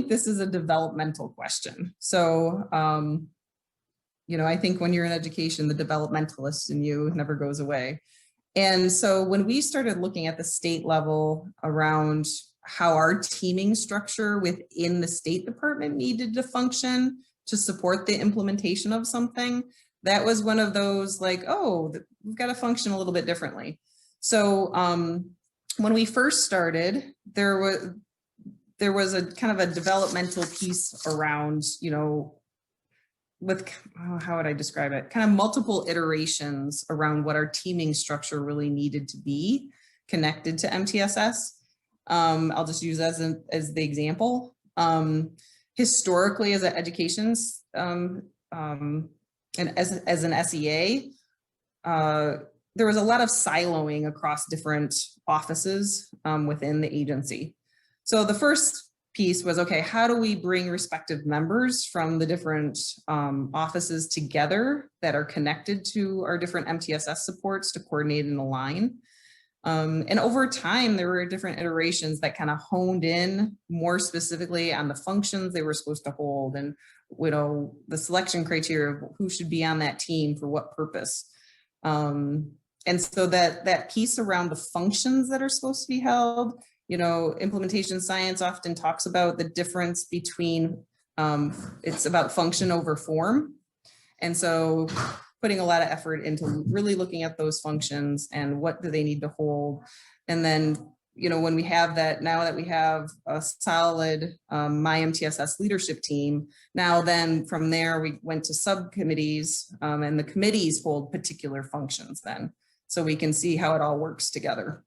think this is a developmental question. So, I think when you're in education, the developmentalist in you never goes away. And so when we started looking at the state level around how our teaming structure within the State Department needed to function to support the implementation of something, that was one of those like, oh, we've got to function a little bit differently. So when we first started, there was a kind of a developmental piece around, with, how would I describe it? Kind of multiple iterations around what our teaming structure really needed to be connected to MTSS. I'll just use as the example. Historically, as an education's and as an SEA, there was a lot of siloing across different offices within the agency. So the first piece was, okay, how do we bring respective members from the different offices together that are connected to our different MTSS supports to coordinate and align? And over time, there were different iterations that kind of honed in more specifically on the functions they were supposed to hold and, the selection criteria of who should be on that team for what purpose. And so that piece around the functions that are supposed to be held, implementation science often talks about the difference between, it's about function over form. And so putting a lot of effort into really looking at those functions and what do they need to hold. And then, when we have that, now that we have a solid My MTSS leadership team, now then from there we went to subcommittees and the committees hold particular functions then. So we can see how it all works together.